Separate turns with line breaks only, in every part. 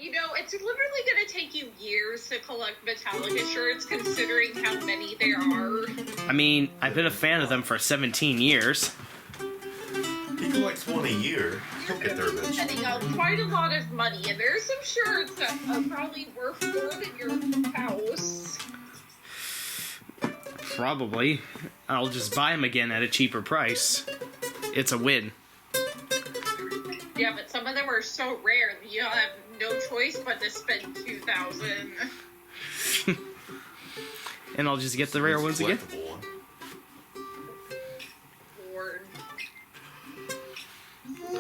You know, it's literally going to take you years to collect Metallica shirts, considering how many there are.
I mean, I've been a fan of them for 17 years.
He collects one a year. He'll get there eventually.
Spending out quite a lot of money, and there's some shirts that are probably worth more than your house.
Probably. I'll just buy them again at a cheaper price. It's a win.
Yeah, but some of them are so rare that you have no choice but to spend $2,000.
And I'll just get the rare ones again.
Lord.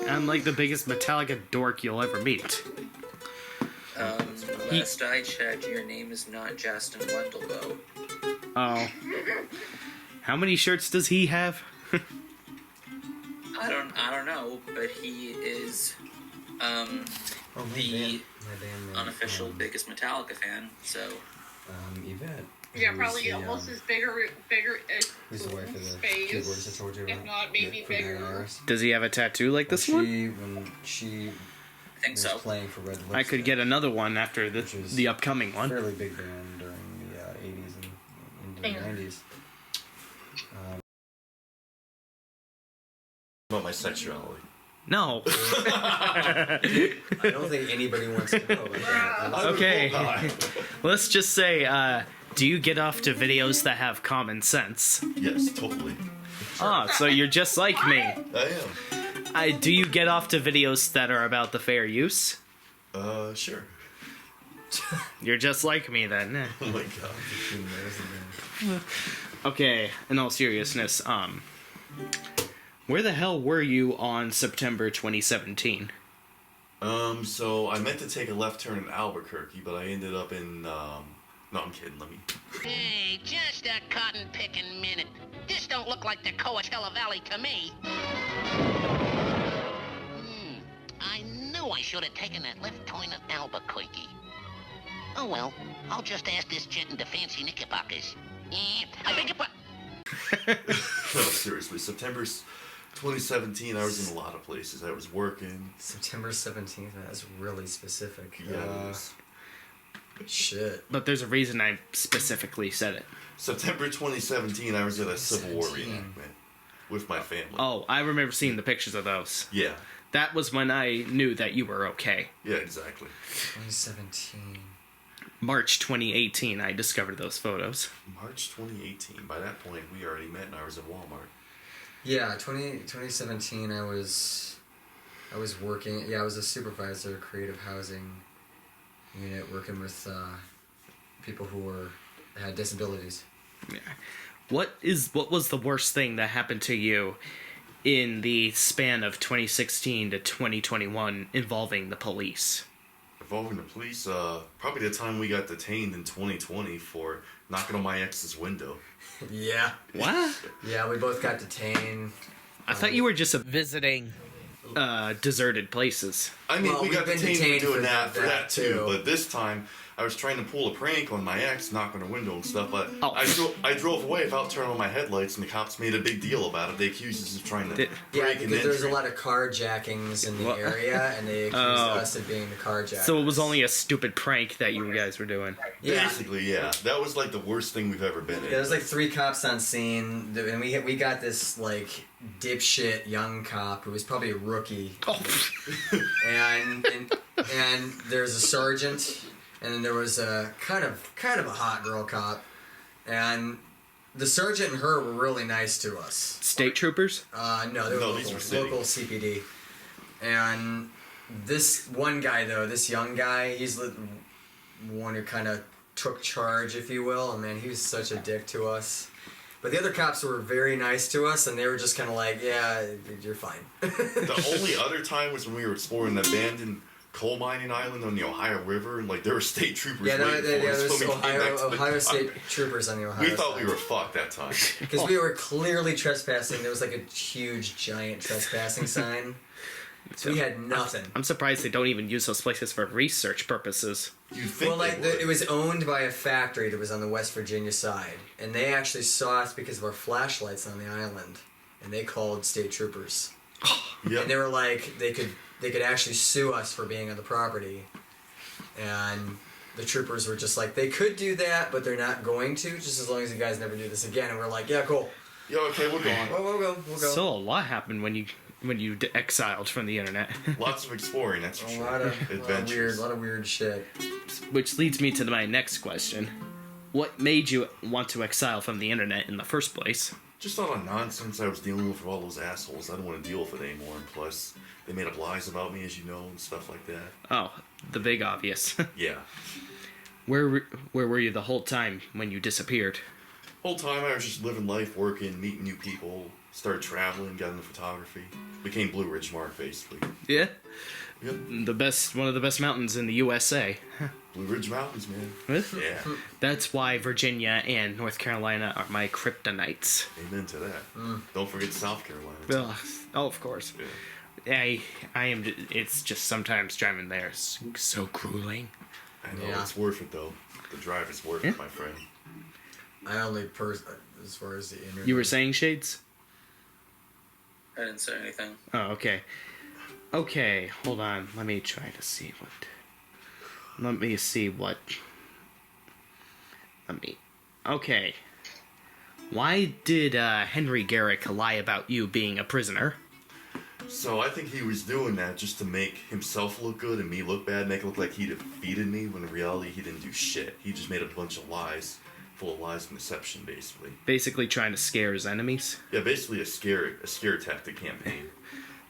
I'm like the biggest Metallica dork you'll ever meet.
Last I checked, your name is not Justin Wendell, though.
Oh. How many shirts does he have?
I don't know, but he is the unofficial biggest Metallica fan. So
Yvette.
Yeah, probably almost as bigger
Who's the wife of the
space,
keyboardist I told you about?
if not maybe bigger.
Does he have a tattoo like this one?
When she
I think
was
so.
playing for Red Lipstick,
I could get another one after the upcoming one.
fairly big band during the 80s and into the 90s.
About my sexuality.
No.
I don't think anybody wants to know about that.
Okay. Let's just say, do you get off to videos that have common sense?
Yes, totally.
Ah, so you're just like me.
I am.
Do you get off to videos that are about the fair use?
Sure.
You're just like me then.
Oh my god.
Okay, in all seriousness, where the hell were you on September 2017?
So I meant to take a left turn in Albuquerque, but I ended up in, no, I'm kidding, let me...
Hey, just a cotton-picking minute. This don't look like the Coachella Valley to me. I knew I should have taken that left turn in Albuquerque. Oh well, I'll just ask this jet into fancy knickerbockers. I beg your pardon.
No, seriously, September 2017, I was in a lot of places. I was working.
September 17th, that's really specific.
Yeah, it was.
Shit.
But there's a reason I specifically said it.
September 2017, I was at a Civil War reenactment with my family.
Oh, I remember seeing the pictures of those.
Yeah.
That was when I knew that you were okay.
Yeah, exactly.
2017.
March 2018, I discovered those photos.
March 2018. By that point, we already met and I was at Walmart.
Yeah, 2017, I was working. Yeah, I was a supervisor, creative housing unit, working with people who had disabilities.
Yeah. What was the worst thing that happened to you in the span of 2016 to 2021 involving the police?
Involving the police, probably the time we got detained in 2020 for knocking on my ex's window.
Yeah.
What?
Yeah, we both got detained.
I thought you were just visiting deserted places.
I mean,
Well,
we got
we've been
detained for doing
detained
that
for that,
too.
too.
But this time, I was trying to pull a prank on my ex, knock on her window and stuff. But
Oh.
I drove away without turning on my headlights, and the cops made a big deal about it. They accused us of trying to
Yeah,
break an
because there's a
entry.
lot of carjackings in the
What?
area, and they accused us of being the carjackers.
So it was only a stupid prank that you guys were doing.
Yeah.
Basically, yeah. That was like the worst thing we've ever been in.
Yeah, there's like 3 cops on scene, and we got this like dipshit young cop who was probably a rookie,
Oh.
and there's a sergeant, and then there was a kind of a hot girl cop, and the sergeant and her were really nice to us.
State troopers?
No, they were
No, these were city.
local CPD, and this one guy though, this young guy, he's the one who kind of took charge, if you will, and man, he was such a dick to us. But the other cops were very nice to us, and they were just kind of like, yeah, you're fine.
The only other time was when we were exploring an abandoned coal mining island on the Ohio River, and like there were state troopers waiting for us
there's
when we came back to the
Ohio
car.
State troopers on the Ohio
We thought
side.
we were fucked that time.
Because we were clearly trespassing. There was like a huge, giant trespassing sign. So we had nothing.
I'm surprised they don't even use those places for research purposes.
You think
Well, like
they would.
it was owned by a factory that was on the West Virginia side, and they actually saw us because of our flashlights on the island, and they called state troopers.
Yep.
And they were like, they could actually sue us for being on the property. And the troopers were just like, they could do that, but they're not going to, just as long as you guys never do this again. And we're like, yeah, cool.
Yeah, okay, we're going.
We'll go.
So a lot happened when you exiled from the internet.
Lots of exploring, that's for sure.
A lot of weird shit.
Which leads me to my next question. What made you want to exile from the internet in the first place?
Just all the nonsense I was dealing with all those assholes. I don't want to deal with it anymore. And plus, they made up lies about me, as you know, and stuff like that.
Oh, the big obvious.
Yeah.
Where were you the whole time when you disappeared?
Whole time I was just living life, working, meeting new people, started traveling, got into photography, became BlueRidgeMark basically.
Yeah?
Yep.
One of the best mountains in the USA.
Blue Ridge Mountains, man.
Really?
Yeah.
That's why Virginia and North Carolina are my kryptonites.
Amen to that. Don't forget South Carolina.
Ugh. Oh, of course.
Yeah.
I am. It's just sometimes driving there is so grueling.
I know,
Yeah.
it's worth it though. The drive is worth it, my friend.
I only as far as the internet.
You were saying, Shades?
I didn't say anything.
Oh, okay. Okay, hold on. Let me try to see what. Okay. Why did Henry Garrick lie about you being a prisoner?
So I think he was doing that just to make himself look good and me look bad, make it look like he defeated me, when in reality he didn't do shit. He just made a bunch of lies, full of lies and deception, basically.
Basically trying to scare his enemies?
Yeah, basically a scare tactic campaign.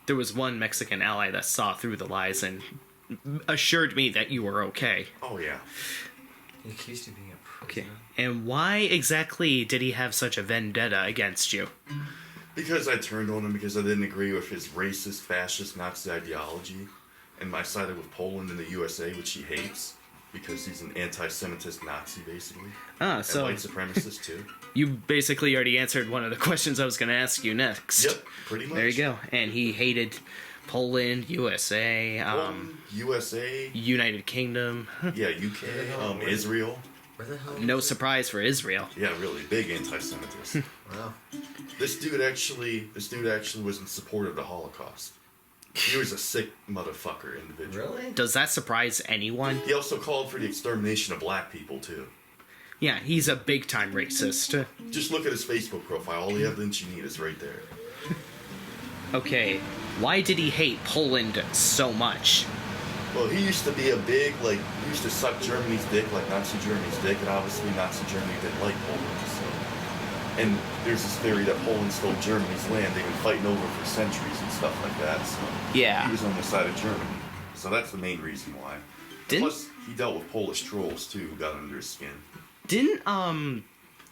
There was one Mexican ally that saw through the lies and assured me that you were okay.
Oh yeah.
He accused you of being a
Okay.
prisoner.
And why exactly did he have such a vendetta against you?
Because I turned on him because I didn't agree with his racist, fascist, Nazi ideology. And I sided with Poland and the USA, which he hates. Because he's an anti-Semitist Nazi, basically.
Ah,
And
so
white supremacist, too.
you basically already answered one of the questions I was going to ask you next.
Yep, pretty much.
There you go. And he hated Poland, USA,
Poland, USA,
United Kingdom.
yeah, UK, Israel.
Where the hell?
No surprise for Israel.
Yeah, really, big anti-Semitist.
Wow.
This dude actually was in support of the Holocaust. He was a sick motherfucker individual.
Really?
Does that surprise anyone?
He also called for the extermination of black people, too.
Yeah, he's a big-time racist.
Just look at his Facebook profile. All the evidence you need is right there.
Okay, why did he hate Poland so much?
Well, he used to be a big, he used to suck Germany's dick, like Nazi Germany's dick, and obviously Nazi Germany didn't like Poland, so. And there's this theory that Poland stole Germany's land. They've been fighting over for centuries and stuff like that, so.
Yeah.
He was on the side of Germany. So that's the main reason why.
Didn't-
Plus, he dealt with Polish trolls, too, who got under his skin.
Didn't,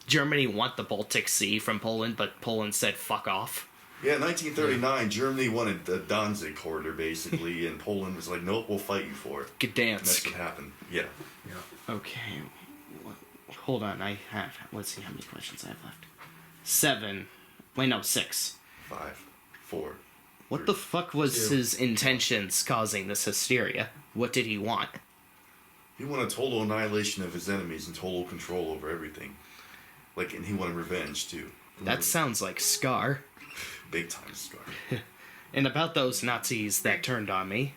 Germany want the Baltic Sea from Poland, but Poland said fuck off?
Yeah, in 1939, Germany wanted the Danzig corridor, basically, and Poland was like, nope, we'll fight you for it. And that's
Gdansk.
what happened. Yeah.
Okay. Hold on, let's see how many questions I have left. 7. Wait, no, 6.
5, 4.
What the fuck was
2.
his intentions causing this hysteria? What did he want?
He wanted total annihilation of his enemies and total control over everything. And he wanted revenge, too.
That sounds like Scar.
Big time scar.
And about those Nazis that turned on me,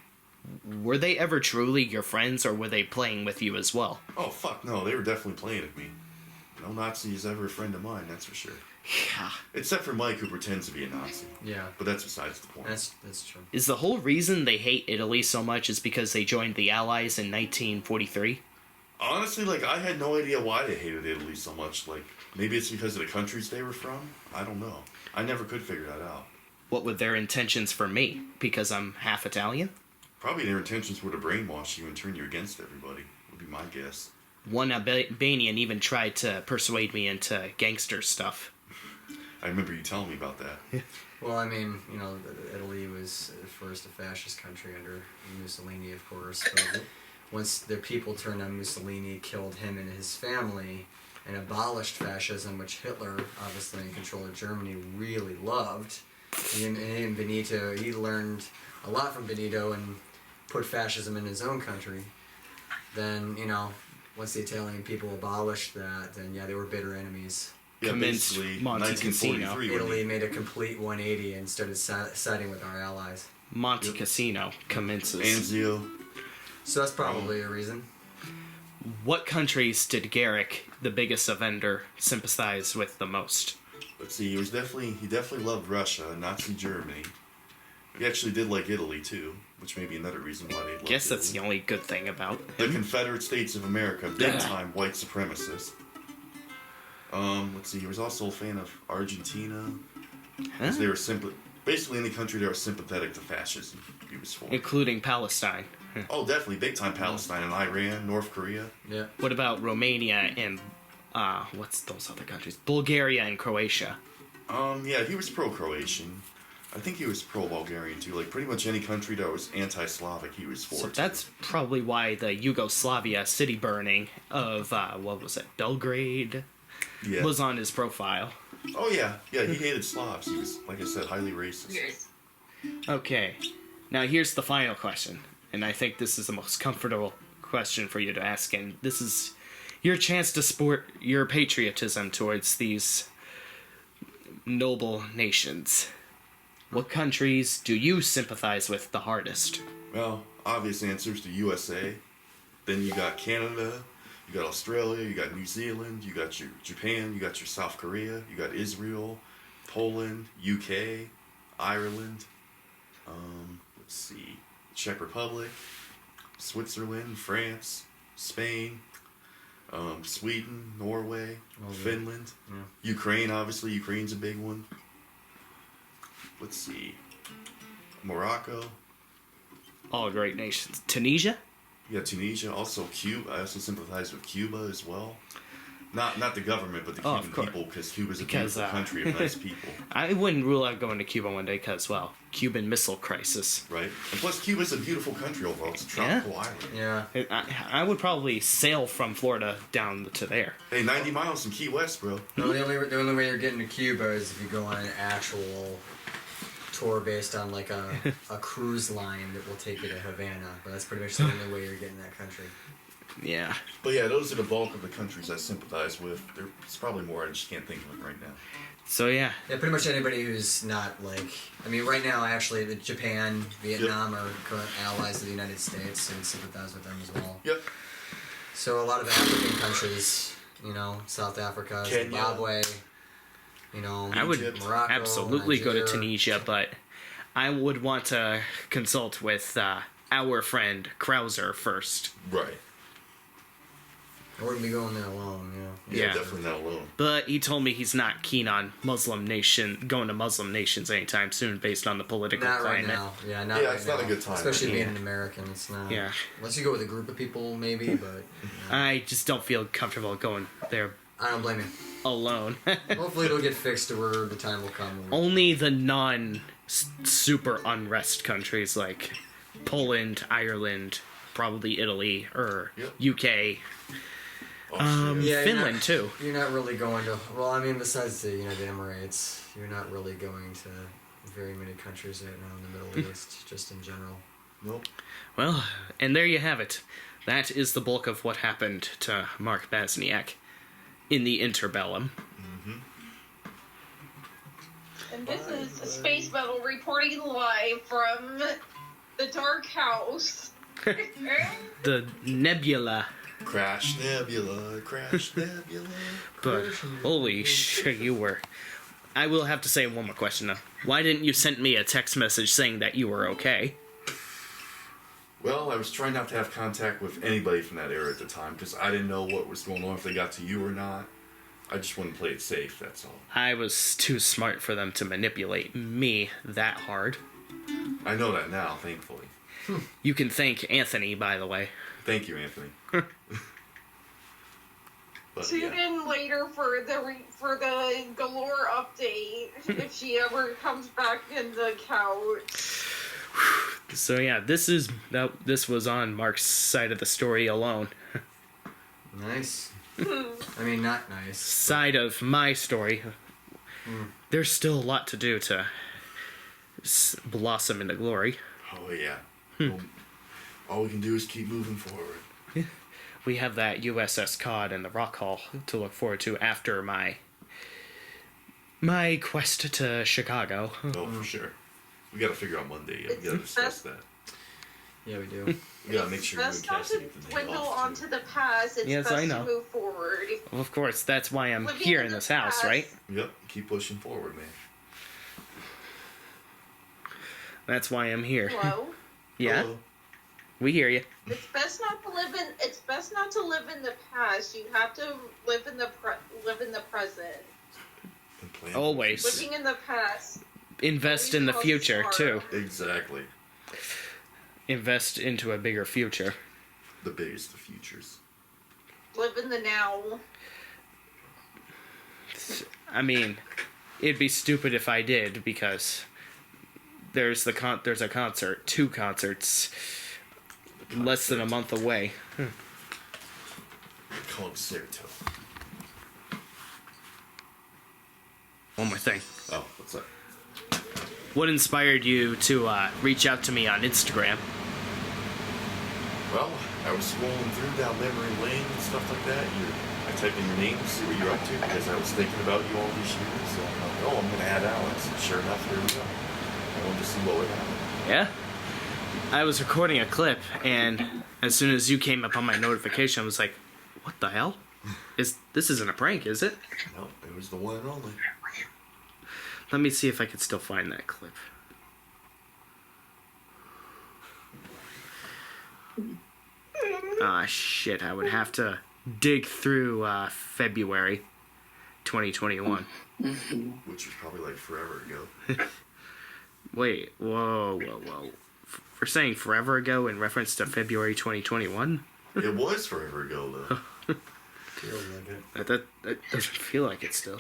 were they ever truly your friends, or were they playing with you as well?
Oh, fuck, no, they were definitely playing with me. No Nazi is ever a friend of mine, that's for sure.
Yeah.
Except for Mike, who pretends to be a Nazi.
Yeah.
But that's besides the point.
That's true.
Is the whole reason they hate Italy so much is because they joined the Allies in 1943?
Honestly, I had no idea why they hated Italy so much. Maybe it's because of the countries they were from? I don't know. I never could figure that out.
What were their intentions for me? Because I'm half Italian?
Probably their intentions were to brainwash you and turn you against everybody, would be my guess.
One Albanian even tried to persuade me into gangster stuff.
I remember you telling me about that.
Well, I mean, Italy was at first a fascist country under Mussolini, of course. But once the people turned on Mussolini, killed him and his family, and abolished fascism, which Hitler, obviously in control of Germany, really loved. And Benito, he learned a lot from Benito and put fascism in his own country. Then, once the Italian people abolished that, then they were bitter enemies.
Yeah,
Commenced
basically,
Monte Cassino.
1943 when
Italy made a complete 180 and started siding with our allies.
Monte Cassino commences.
Anzio.
So that's probably a reason.
What countries did Garrick, the biggest offender, sympathize with the most?
Let's see. He definitely loved Russia, Nazi Germany. He actually did like Italy too, which may be another reason why they loved
Guess that's
Italy.
the only good thing about
The
him.
Confederate States of America, big time white supremacist. Let's see. He was also a fan of Argentina. Because they were basically any country that was sympathetic to fascism, he was for.
Including Palestine.
Oh, definitely big time Palestine and Iran, North Korea.
Yeah.
What about Romania and, what's those other countries? Bulgaria and Croatia.
Yeah, he was pro-Croatian. I think he was pro-Bulgarian too. Like pretty much any country that was anti-Slavic, he was for.
So
too.
that's probably why the Yugoslavia city burning of, Belgrade
Yeah.
was on his profile.
Oh yeah, he hated Slavs. He was, like I said, highly racist.
Yes.
Okay, now here's the final question, and I think this is the most comfortable question for you to ask, and this is your chance to sport your patriotism towards these noble nations. What countries do you sympathize with the hardest?
Well, obvious answers to USA. Then you got Canada, you got Australia, you got New Zealand, you got your Japan, you got your South Korea, you got Israel, Poland, UK, Ireland, let's see, Czech Republic, Switzerland, France, Spain, Sweden, Norway, Finland, Ukraine, obviously, Ukraine's a big one. Let's see, Morocco,
All great nations. Tunisia?
yeah, Tunisia, also Cuba. I also sympathize with Cuba as well. Not the government, but the
Oh,
Cuban
of course.
people, because Cuba's a
Because,
beautiful country of nice people,
I wouldn't rule out going to Cuba one day because, well, Cuban Missile Crisis.
right? And plus, Cuba's a beautiful country overall. It's a tropical island.
Yeah.
I would probably sail from Florida down to there.
Hey, 90 miles from Key West, bro.
No, the only way you're getting to Cuba is if you go on an actual tour based on like a cruise line that will take you to Havana. But that's pretty much the only way you're getting that country.
Yeah.
But yeah, those are the bulk of the countries I sympathize with. There's probably more. I just can't think of them right now.
So, yeah.
Yeah, pretty much anybody who's not like. I mean, right now, actually, the Japan, Vietnam are current allies of the United States, and sympathize with them as well.
Yep.
So a lot of African countries, South Africa,
Kenya.
Zimbabwe,
I would
Egypt.
Morocco,
absolutely go to
Nigeria.
Tunisia, but I would want to consult with our friend Krauser first.
Right.
I wouldn't be going there alone,
Yeah,
Yeah.
definitely not alone.
But he told me he's not keen on going to Muslim nations anytime soon based on the political
Not right
climate.
now. Yeah, not
Yeah,
right
it's
now.
not a good time.
Especially being
Yeah.
an American, it's not.
Yeah.
Unless you go with a group of people, maybe, but
I just don't feel comfortable going there
I don't blame you.
alone.
Hopefully it'll get fixed to where the time will come.
Only the non-super unrest countries like Poland, Ireland, probably Italy, or
Yep.
UK.
Austria.
Yeah, you're
Finland
not-
too.
You're not really going to. Well, I mean, besides the United Emirates, you're not really going to very many countries right now in the Middle East, just in general.
Nope.
Well, and there you have it. That is the bulk of what happened to Mark Basniak in the interbellum.
And this is Space Metal reporting live from the Dark House.
The nebula.
Crash Nebula, Crash Nebula.
But holy shit, you were. I will have to say one more question though. Why didn't you send me a text message saying that you were okay?
Well, I was trying not to have contact with anybody from that era at the time because I didn't know what was going on, if they got to you or not. I just wanted to play it safe, that's all.
I was too smart for them to manipulate me that hard.
I know that now, thankfully.
You can thank Anthony, by the way.
Thank you, Anthony. But,
Tune
yeah.
in later for the Galore update if she ever comes back in the couch.
So yeah, this was on Mark's side of the story alone.
Nice. I mean, not nice.
Side of my story. There's still a lot to do to blossom into glory.
Oh, yeah. Well, all we can do is keep moving forward.
We have that USS Cod and the Rock Hall to look forward to after my quest to Chicago.
Oh, for sure. We gotta figure out Monday. Yeah, we gotta discuss that.
Yeah, we do.
You gotta make sure you and
Best not
Cassie
to
get the day
dwindle
off,
onto
too.
the past. It's
Yes,
best
I know.
to move forward.
Well, of course, that's why I'm
Living
here
in
in
the
this house,
past.
right?
Yep, keep pushing forward, man.
That's why I'm here.
Hello.
Yeah,
Hello.
we hear you.
It's best not to live in. It's best not to live in the past. You have to live in the present.
And plan.
Always
Living in the past.
invest in the
always
future
causes
too.
harm.
Exactly.
Invest into a bigger future.
The biggest of futures.
Live in the now.
I mean, it'd be stupid if I did, because there's a concert, 2 concerts, less than a month away.
Concerto.
One more thing.
Oh, what's that?
What inspired you to reach out to me on Instagram?
Well, I was scrolling through down memory lane and stuff like that. I typed in your name to see what you're up to, because I was thinking about you all these years. So I'm like, oh, I'm gonna add Alex. And sure enough, here we go. I wanted to see what would happen.
Yeah? I was recording a clip, and as soon as you came up on my notification, I was like, what the hell? This isn't a prank, is it?
No, it was the one and only.
Let me see if I can still find that clip. Ah, shit, I would have to dig through February 2021.
Which was probably like forever ago.
Wait, whoa. For saying forever ago in reference to February 2021?
It was forever ago, though.
Feels like it.
That doesn't feel like it still.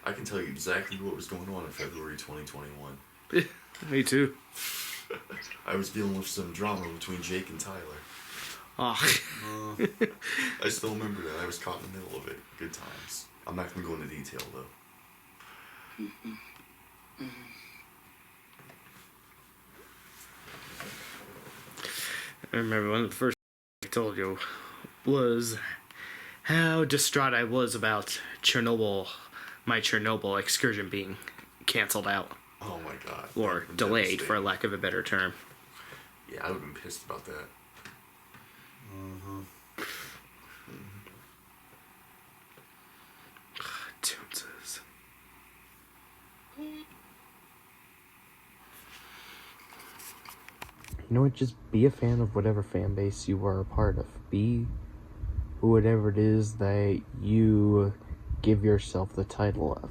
I can tell you exactly what was going on in February 2021.
Me too.
I was dealing with some drama between Jake and Tyler.
Oh,
I still remember that. I was caught in the middle of it. Good times. I'm not going to go into detail, though.
I remember one of the first things I told you was how distraught I was about my Chernobyl excursion being canceled out.
Oh my god.
Or delayed, for lack of a better term.
Yeah, I would have been pissed about that.
Toonses. You know what? Just be a fan of whatever fan base you are a part of. Be whatever it is that you give yourself the title of.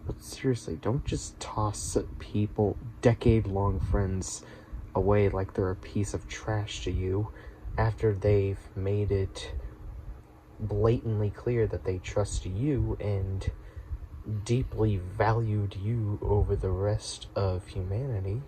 But seriously, don't just toss people, decade-long friends, away like they're a piece of trash to you after they've made it blatantly clear that they trust you and deeply valued you over the rest of humanity.